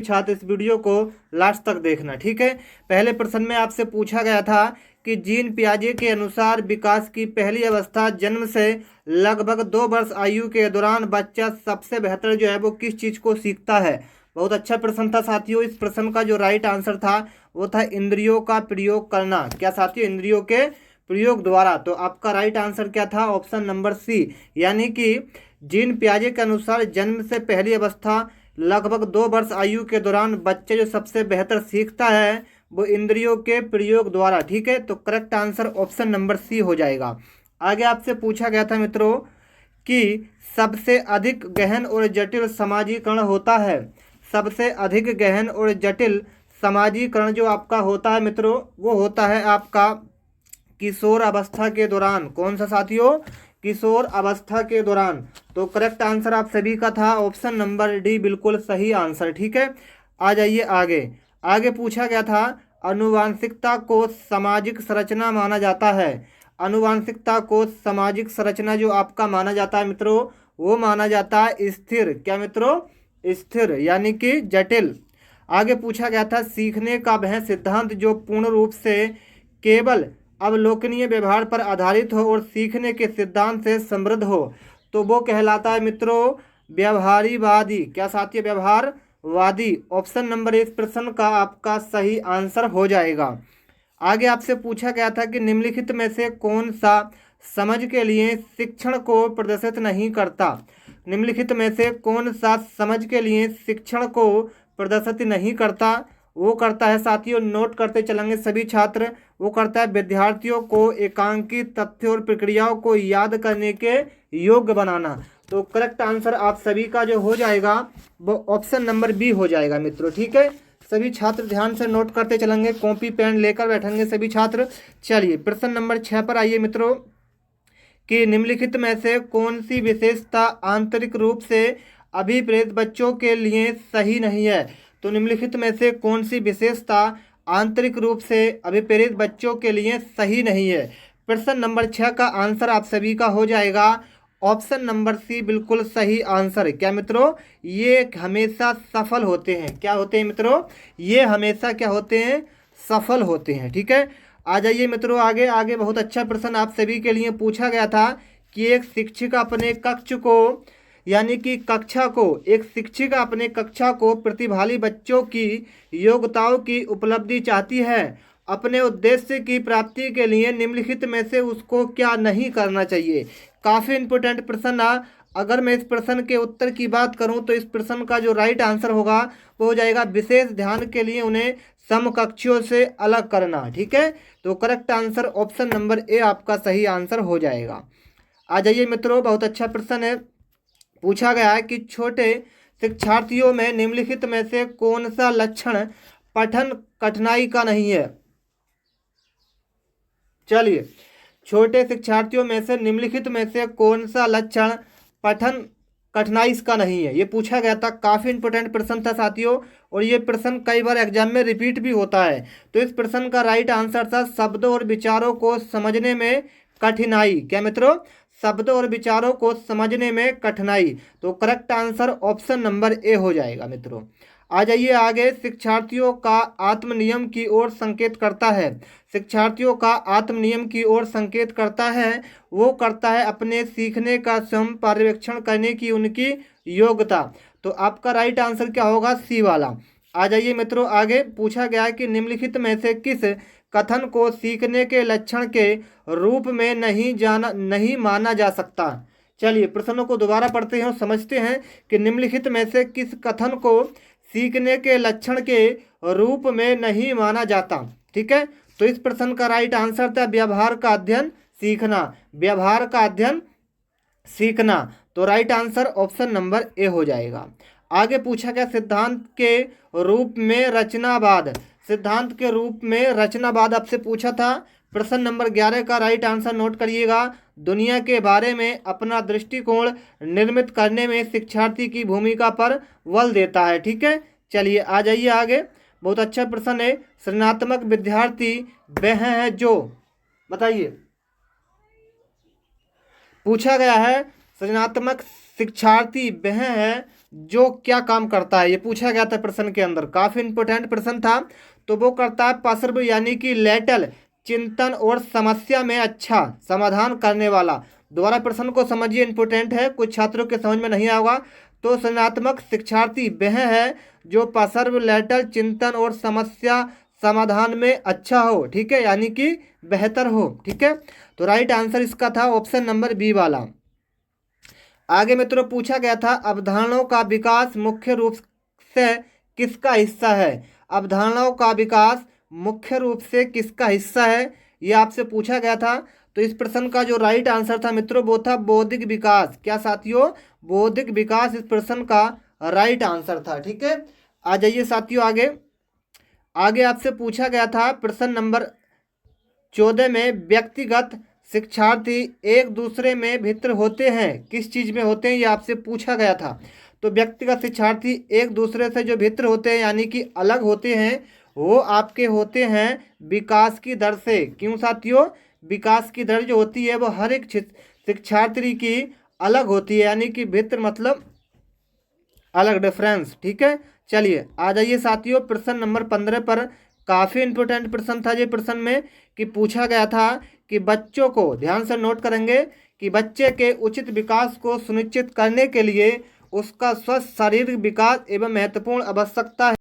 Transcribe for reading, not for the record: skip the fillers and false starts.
छात्र इस वीडियो को लास्ट तक देखना, ठीक है। पहले प्रश्न में आपसे पूछा गया था कि जीन पियाजे के अनुसार विकास की पहली अवस्था जन्म से लगभग 2 वर्ष आयु के दौरान बच्चा सबसे बेहतर जो है वो किस चीज़ को सीखता है। बहुत अच्छा प्रश्न था साथियों। इस प्रश्न का जो राइट आंसर था वो था इंद्रियों का प्रयोग करना। क्या साथियों? इंद्रियों के प्रयोग द्वारा। तो आपका राइट आंसर क्या था? ऑप्शन नंबर सी, यानी कि जीन पियाजे के अनुसार जन्म से पहली अवस्था लगभग 2 वर्ष आयु के दौरान बच्चे जो सबसे बेहतर सीखता है वो इंद्रियों के प्रयोग द्वारा, ठीक है। तो correct answer option number C हो जाएगा। आगे आपसे पूछा गया था मित्रों कि सबसे अधिक गहन और जटिल समाजीकरण होता है। सबसे अधिक गहन और जटिल समाजीकरण जो आपका होता है मित्रों वो होता है आपका किशोर अवस्था के दौरान। कौन सा साथियों? किशोर अवस्था के दौरान। तो करेक्ट आंसर आप सभी का था ऑप्शन नंबर डी, बिल्कुल सही आंसर, ठीक है। आ जाइए आगे। आगे पूछा गया था आनुवांशिकता को सामाजिक संरचना माना जाता है। आनुवांशिकता को सामाजिक संरचना जो आपका माना जाता है मित्रों वो माना जाता है स्थिर। क्या मित्रों? स्थिर, यानी कि जटिल। आगे पूछा गया था सीखने का वह सिद्धांत जो पूर्ण रूप से केवल अवलोकनीय व्यवहार पर आधारित हो और सीखने के सिद्धांत से समृद्ध हो तो वो कहलाता है मित्रों व्यवहारीवादी। क्या साथी? व्यवहारवादी। ऑप्शन नंबर इस प्रश्न का आपका सही आंसर हो जाएगा। आगे आपसे पूछा गया था कि निम्नलिखित में से कौन सा समझ के लिए शिक्षण को प्रदर्शित नहीं करता। निम्नलिखित में से कौन सा समझ के लिए शिक्षण को प्रदर्शित नहीं करता? वो करता है साथियों, नोट करते चलेंगे सभी छात्र, वो करता है विद्यार्थियों को एकांकित तथ्यों और प्रक्रियाओं को याद करने के योग्य बनाना। तो करेक्ट आंसर आप सभी का जो हो जाएगा वो ऑप्शन नंबर बी हो जाएगा मित्रों, ठीक है। सभी छात्र ध्यान से नोट करते चलेंगे, कॉपी पेन लेकर बैठेंगे सभी छात्र। चलिए प्रश्न नंबर 6 पर आइए मित्रों कि निम्नलिखित में से कौन सी विशेषता आंतरिक रूप से अभिप्रेत बच्चों के लिए सही नहीं है। तो निम्नलिखित में से कौन सी विशेषता आंतरिक रूप से अभिप्रेत बच्चों के लिए सही नहीं है। प्रश्न नंबर 6 का आंसर आप सभी का हो जाएगा ऑप्शन नंबर सी, बिल्कुल सही आंसर। क्या मित्रों? ये हमेशा सफल होते हैं। क्या होते हैं मित्रों? ये हमेशा क्या होते हैं? सफल होते हैं, ठीक है। आ जाइए मित्रों आगे। आगे बहुत अच्छा प्रश्न आप सभी के लिए पूछा गया था कि एक शिक्षिका अपने कक्ष को यानी कि कक्षा को एक शिक्षिका अपने कक्षा को प्रतिभागी बच्चों की योग्यताओं की उपलब्धि चाहती है। अपने उद्देश्य की प्राप्ति के लिए निम्नलिखित में से उसको क्या नहीं करना चाहिए। काफ़ी इंपॉर्टेंट प्रश्न है। अगर मैं इस प्रश्न के उत्तर की बात करूं तो इस प्रश्न का जो राइट आंसर होगा वो हो जाएगा विशेष ध्यान के लिए उन्हें समकक्षियों से अलग करना, ठीक है। तो correct answer option number A आपका सही आंसर हो जाएगा। आ जाइए मित्रों, बहुत अच्छा प्रश्न है। पूछा गया है कि छोटे शिक्षार्थियों में निम्नलिखित में से कौन सा लक्षण पठन कठिनाई का नहीं है। चलिए, छोटे शिक्षार्थियों में से निम्नलिखित में से कौन सा लक्षण पठन कठिनाई इसका नहीं है। ये पूछा गया था, काफ़ी इंपॉर्टेंट प्रश्न था साथियों और ये प्रश्न कई बार एग्जाम में रिपीट भी होता है। तो इस प्रश्न का राइट आंसर था शब्दों और विचारों को समझने में कठिनाई। क्या मित्रों? शब्दों और विचारों को समझने में कठिनाई। तो correct answer option number A हो जाएगा मित्रों। आ जाइए आगे। शिक्षार्थियों का आत्मनियम की ओर संकेत करता है। शिक्षार्थियों का आत्मनियम की ओर संकेत करता है वो करता है अपने सीखने का स्वयं पर्यवेक्षण करने की उनकी योग्यता। तो आपका राइट आंसर क्या होगा? सी वाला। आ जाइए मित्रों आगे। पूछा गया है कि निम्नलिखित में से किस कथन को सीखने के लक्षण के रूप में नहीं माना जा सकता। चलिए प्रश्नों को दोबारा पढ़ते हैं और समझते हैं कि निम्नलिखित में से किस कथन को सीखने के लक्षण के रूप में नहीं माना जाता, ठीक है। तो इस प्रश्न का राइट आंसर था व्यवहार का अध्ययन सीखना। व्यवहार का अध्ययन सीखना। तो right answer option number A हो जाएगा। आगे पूछा गया सिद्धांत के रूप में रचनावाद। सिद्धांत के रूप में रचनावाद आपसे पूछा था। प्रश्न नंबर 11 का राइट आंसर नोट करिएगा। दुनिया के बारे में अपना दृष्टिकोण निर्मित करने में शिक्षार्थी की भूमिका पर बल देता है, ठीक है। चलिए आ जाइए आगे। बहुत अच्छा प्रश्न है। सृजनात्मक विद्यार्थी वह है जो, बताइए, पूछा गया है सृजनात्मक शिक्षार्थी वह है जो क्या काम करता है, ये पूछा गया था प्रश्न के अंदर, काफी इंपॉर्टेंट प्रश्न था। तो वो करता है पर्सर्व यानी कि लेटल, चिंतन और समस्या में अच्छा समाधान करने वाला। दोबारा प्रश्न को समझिए, इंपॉर्टेंट है, कुछ छात्रों के समझ में नहीं आएगा। तो सृजनात्मक शिक्षार्थी वह है जो पर्सर्व, लेटल, चिंतन और समस्या समाधान में अच्छा हो, ठीक है, यानी कि बेहतर हो, ठीक है। तो राइट आंसर इसका था ऑप्शन नंबर बी वाला। आगे मित्रों पूछा गया था अवधारणाओं का विकास मुख्य रूप से किसका हिस्सा है। अवधारणाओं का विकास मुख्य रूप से किसका हिस्सा है, ये आपसे पूछा गया था। तो इस प्रश्न का जो राइट आंसर था मित्रों वो था बौद्धिक विकास। क्या साथियों, बौद्धिक विकास इस प्रश्न का राइट आंसर था, ठीक है। आ जाइए साथियों आगे। आगे आपसे पूछा गया था प्रश्न नंबर 14 में व्यक्तिगत शिक्षार्थी एक दूसरे में भिन्न होते हैं, किस चीज़ में होते हैं, ये आपसे पूछा गया था। तो व्यक्तिगत शिक्षार्थी एक दूसरे से जो भिन्न होते हैं यानी कि अलग होते हैं, वो आपके होते हैं विकास की दर से। क्यों साथियों, विकास की दर जो होती है वो हर एक शिक्षार्थी की अलग होती है, यानी कि भिन्न मतलब अलग, डिफरेंस, ठीक है। चलिए आ जाइए साथियों प्रश्न नंबर 15 पर। काफ़ी इंपॉर्टेंट प्रश्न था ये प्रश्न में, कि पूछा गया था कि बच्चों को, ध्यान से नोट करेंगे, कि बच्चे के उचित विकास को सुनिश्चित करने के लिए उसका स्वस्थ शारीरिक विकास एवं महत्वपूर्ण आवश्यकता है।